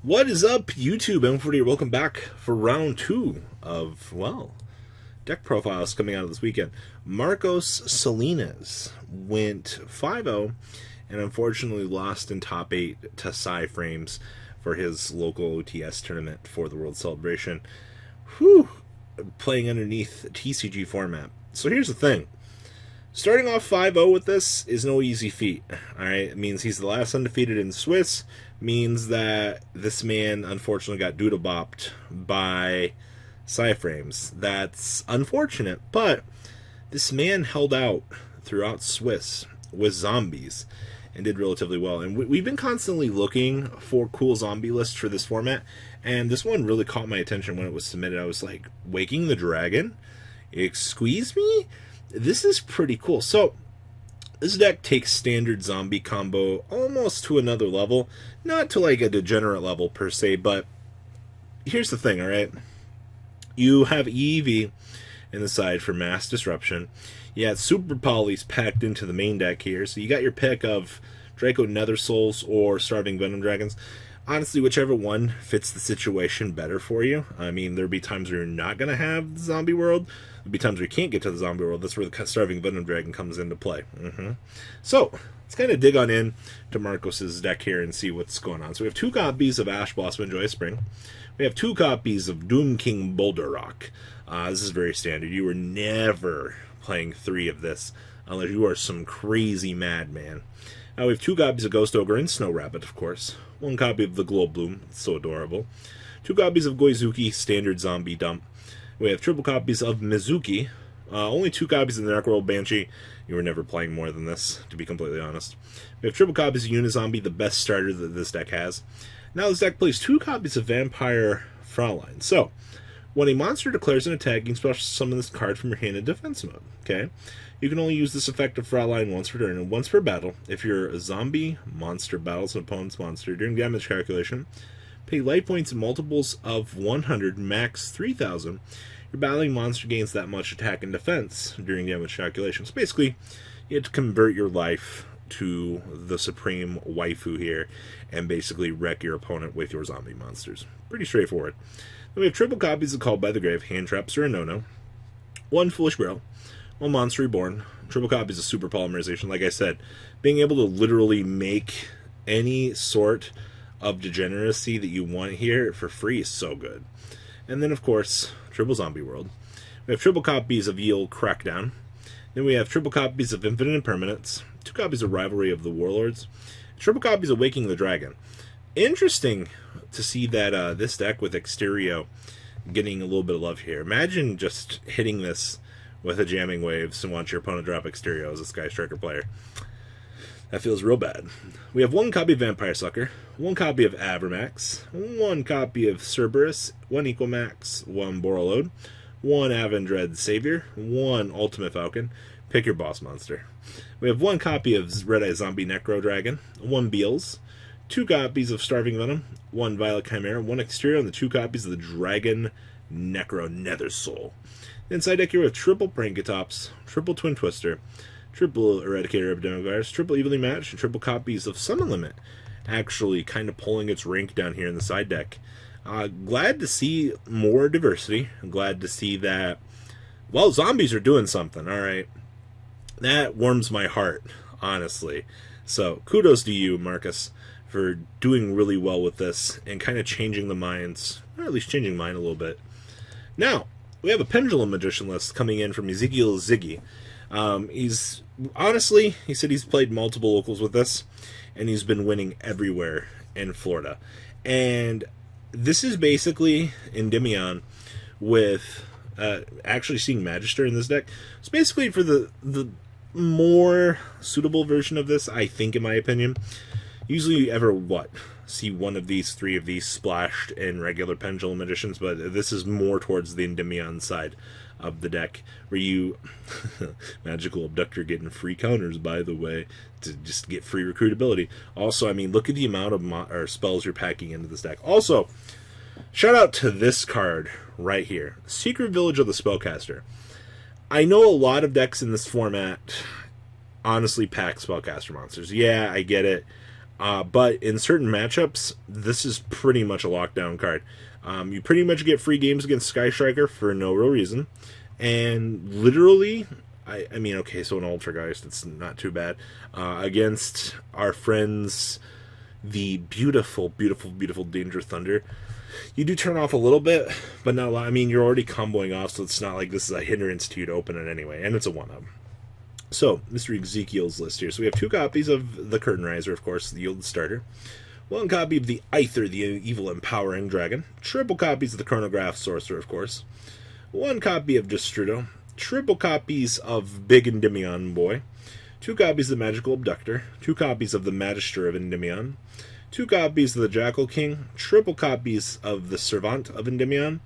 What is up, YouTube? I'm Forty. Welcome back for round two of, deck profiles coming out of this weekend. Marcos Salinas went 5-0 and unfortunately lost in top 8 to Frames for his local OTS tournament for the World Celebration. Playing underneath TCG format. So here's the thing. Starting off 5-0 with this is no easy feat. Alright, it means he's the last undefeated in Swiss. Means that this man unfortunately got doodle-bopped by Frames. That's unfortunate, but this man held out throughout Swiss with zombies and did relatively well. And we've been constantly looking for cool zombie lists for this format, and this one really caught my attention when it was submitted. I was like, Waking the Dragon? Excuse me? This is pretty cool. So, this deck takes standard zombie combo almost to another level. Not to like a degenerate level per se, but here's the thing, alright? You have EEV in the side for mass disruption. You had Super Polys packed into the main deck here, so you got your pick of Draco Nether Souls or Starving Venom Dragons. Honestly, whichever one fits the situation better for you. I mean, there'll be times where you're not going to have the zombie world. There'll be times where you can't get to the zombie world. That's where the Starving Venom Dragon comes into play. So, let's kind of dig on in to Marcos's deck here and see what's going on. So we have 2 copies of Ash Blossom and Joyous Spring. We have 2 copies of Doom King Boulder Rock. This is very standard. You were never playing 3 of this unless you are some crazy madman. Now we have 2 copies of Ghost Ogre and Snow Rabbit, of course. 1 copy of the Glow Bloom, it's so adorable. 2 copies of Goizuki, standard zombie dump. We have triple copies of Mizuki. Only 2 copies of the Necroworld Banshee. You were never playing more than this, to be completely honest. We have triple copies of Unizombie, the best starter that this deck has. Now this deck plays 2 copies of Vampire Fraulein. So, when a monster declares an attack, you can special summon this card from your hand in defense mode. Okay? You can only use this effect of Fraulein once per turn and once per battle. If your zombie monster battles an opponent's monster during damage calculation, pay life points in multiples of 100, max 3,000. Your battling monster gains that much attack and defense during damage calculations. Basically, you have to convert your life to the supreme waifu here and basically wreck your opponent with your zombie monsters. Pretty straightforward. Then we have triple copies of Called by the Grave, Hand Traps are a no-no. 1 Foolish Barrel. 1 Monster Reborn, triple copies of Super Polymerization. Like I said, being able to literally make any sort of degeneracy that you want here for free is so good. And then, of course, triple Zombie World. We have triple copies of Yield Crackdown. Then we have triple copies of Infinite Impermanence, 2 copies of Rivalry of the Warlords, triple copies of Waking the Dragon. Interesting to see that this deck with Exterio getting a little bit of love here. Imagine just hitting this with a Jamming Waves and want your opponent to drop Exterio as a Sky Striker player. That feels real bad. We have 1 copy of Vampire Sucker, 1 copy of Avermax, 1 copy of Cerberus, 1 Equamax, 1 Borreload, 1 Avendread Savior, 1 Ultimate Falcon. Pick your boss monster. We have 1 copy of Red Eye Zombie Necro Dragon, 1 Beals, 2 copies of Starving Venom, 1 Violet Chimera, 1 Exterior, and the 2 copies of the Dragon Necro Nether Soul. Inside deck here we have triple Prankatops, triple Twin Twister, triple Eradicator Epidemic Virus, triple Evenly Matched, and triple copies of Summon Limit. Actually kind of pulling its rank down here in the side deck. Glad to see more diversity. I'm glad to see that, well, zombies are doing something, alright? That warms my heart, honestly. So, kudos to you, Marcus, for doing really well with this and kind of changing the minds, or at least changing mine a little bit. Now, we have a Pendulum Magician list coming in from Ezekiel Ziggy. He said he's played multiple locals with this, and he's been winning everywhere in Florida. And this is basically Endymion with actually seeing Magister in this deck. It's basically for the more suitable version of this, I think, in my opinion. Usually you ever, see 1 of these, 3 of these splashed in regular Pendulum Magicians, but this is more towards the Endymion side of the deck, where you, Magical Abductor getting free counters, by the way, to just get free recruitability. Also, I mean, look at the amount of spells you're packing into this deck. Also, shout out to this card right here, Secret Village of the Spellcaster. I know a lot of decks in this format honestly pack Spellcaster monsters. Yeah, I get it. But in certain matchups, this is pretty much a lockdown card. You pretty much get free games against Sky Striker for no real reason. And literally, I mean, okay, so an Ultrageist, it's not too bad. Against our friends, the beautiful, beautiful, beautiful Danger Thunder, you do turn off a little bit, but not a lot. I mean, you're already comboing off, so it's not like this is a hindrance to you to open it anyway, and it's a 1-up. So, Mr. Ezekiel's list here. So we have 2 copies of the Curtain Riser, of course, the old starter. 1 copy of the Aether, the evil empowering dragon. Triple copies of the Chronograph Sorcerer, of course. 1 copy of Destrudo. Triple copies of Big Endymion Boy. 2 copies of the Magical Abductor. 2 copies of the Magister of Endymion. 2 copies of the Jackal King. Triple copies of the Servant of Endymion.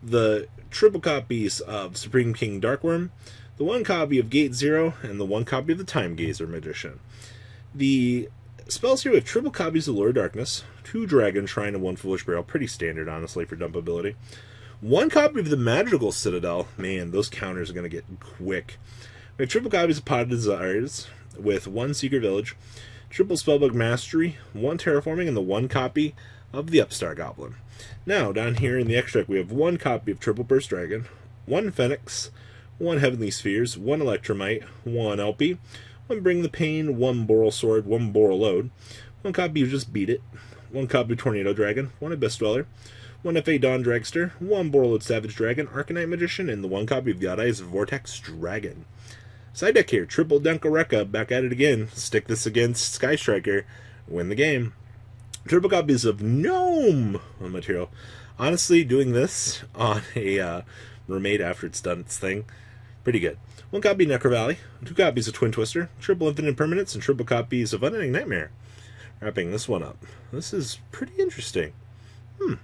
The triple copies of Supreme King Darkworm. The 1 copy of Gate Zero, and the 1 copy of the Time Gazer Magician. The spells here with triple copies of Lure of Darkness, 2 Dragon Shrine, and 1 Foolish Barrel. Pretty standard, honestly, for dumpability. 1 copy of the Magical Citadel. Man, those counters are going to get quick. We have triple copies of Pot of Desires, with 1 Secret Village, triple Spellbook Mastery, 1 Terraforming, and the 1 copy of the Upstart Goblin. Now, down here in the extract, we have 1 copy of Triple Burst Dragon, 1 Phoenix, 1 Heavenly Spheres, 1 Electromite, 1 LP, 1 Bring the Pain, 1 Boral Sword, 1 Boral Load, 1 copy of Just Beat It, 1 copy of Tornado Dragon, 1 Abyss Dweller, 1 FA Dawn Dragster, 1 Boral Load Savage Dragon, Arcanite Magician, and the 1 copy of the Odd Eyes Vortex Dragon. Side deck here, triple Denko back at it again. Stick this against Sky Striker, win the game. Triple copies of Gnome material. Honestly, doing this on a mermaid after it's done its thing, pretty good. 1 copy of Necro Valley, 2 copies of Twin Twister, triple Infinite Permanence, and triple copies of Unending Nightmare. Wrapping this one up. This is pretty interesting. And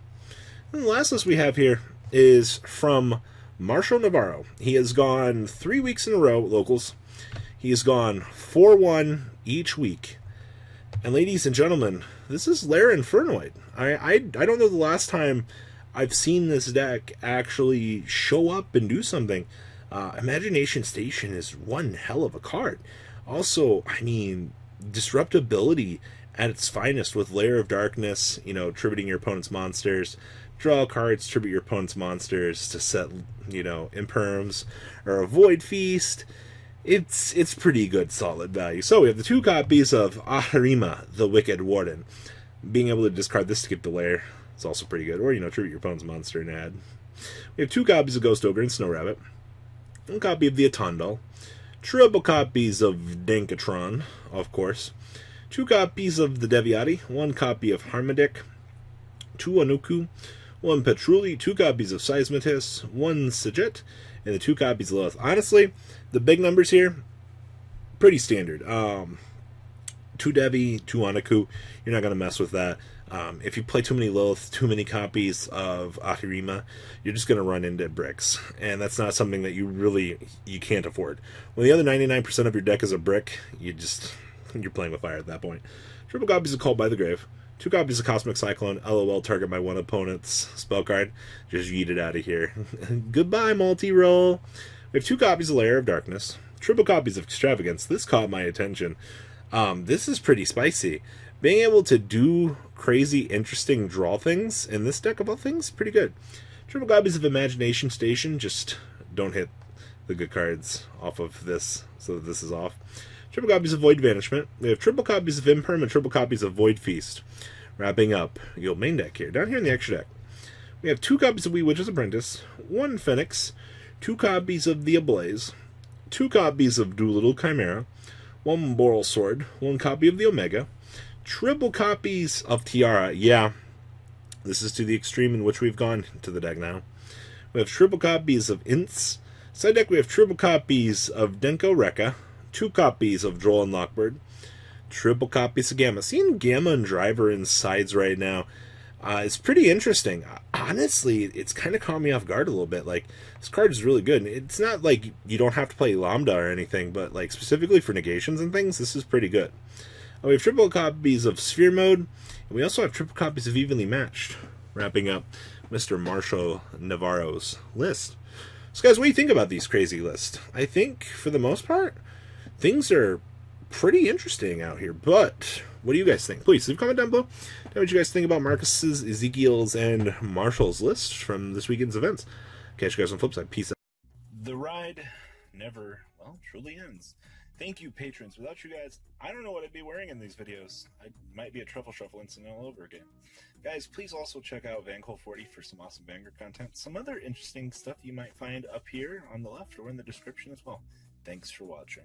the last list we have here is from Marshall Navarro. He has gone 3 weeks in a row, locals. He has gone 4-1 each week. And ladies and gentlemen, this is Endymion and Infernoid. I don't know the last time I've seen this deck actually show up and do something. Imagination Station is one hell of a card. Also, I mean, disruptability at its finest with Lair of Darkness, you know, tributing your opponent's monsters. Draw cards, tribute your opponent's monsters to set, you know, imperms, or a Void Feast. It's pretty good, solid value. So we have the 2 copies of Ahirima, the Wicked Warden. Being able to discard this to get the Lair is also pretty good. Or, you know, tribute your opponent's monster and add. We have 2 copies of Ghost Ogre and Snow Rabbit. 1 copy of the Atondal. Triple copies of Dankatron, of course. 2 copies of the Deviati. 1 copy of Harmadic. 2 Anuku. 1 Petruli, 2 copies of Seismitis, 1 Sajet, and the 2 copies of Lilith. Honestly, the big numbers here, pretty standard. 2 Devi, 2 Anaku, you're not going to mess with that. If you play too many Lilith, too many copies of Ahirima, you're just going to run into bricks. And that's not something that you can't afford. When the other 99% of your deck is a brick, you're playing with fire at that point. Triple copies of Called by the Grave. 2 copies of Cosmic Cyclone, LOL, target my 1 opponent's spell card. Just yeet it out of here. Goodbye, multi-roll. We have 2 copies of Lair of Darkness. Triple copies of Extravagance. This caught my attention. This is pretty spicy. Being able to do crazy, interesting draw things in this deck of all things, pretty good. Triple copies of Imagination Station. Just don't hit the good cards off of this, so that this is off. Triple copies of Void Vanishment. We have triple copies of Imperm and triple copies of Void Feast. Wrapping up your main deck here. Down here in the extra deck, we have 2 copies of Wee Witch's Apprentice, 1 Phoenix, 2 copies of The Ablaze, 2 copies of Doolittle Chimera, 1 Boral Sword, 1 copy of the Omega, triple copies of Tiara. Yeah, this is to the extreme in which we've gone to the deck now. We have triple copies of Ints. Side deck, we have triple copies of Denko Rekka, 2 copies of Droll and Lockbird, triple copies of Gamma. Seeing Gamma and Driver in sides right now is pretty interesting. Honestly, it's kind of caught me off guard a little bit. Like, this card is really good. It's not like you don't have to play Lambda or anything, but like specifically for negations and things, this is pretty good. We have triple copies of Sphere Mode, and we also have triple copies of Evenly Matched. Wrapping up Mr. Marshall Navarro's list. So guys, what do you think about these crazy lists? I think, for the most part, things are pretty interesting out here, but What do you guys think? Please leave a comment down below. Tell me what you guys think about Marcus's, Ezekiel's, and Marshall's list from this weekend's events. Catch you guys on the flip side. Peace out. The ride never, well, truly ends. Thank you, patrons. Without you guys, I don't know what I'd be wearing in these videos. I might be a truffle shuffle incident all over again. Guys, please also check out Vanquil40 for some awesome Vanguard content. Some other interesting stuff you might find up here on the left or in the description as well. Thanks for watching.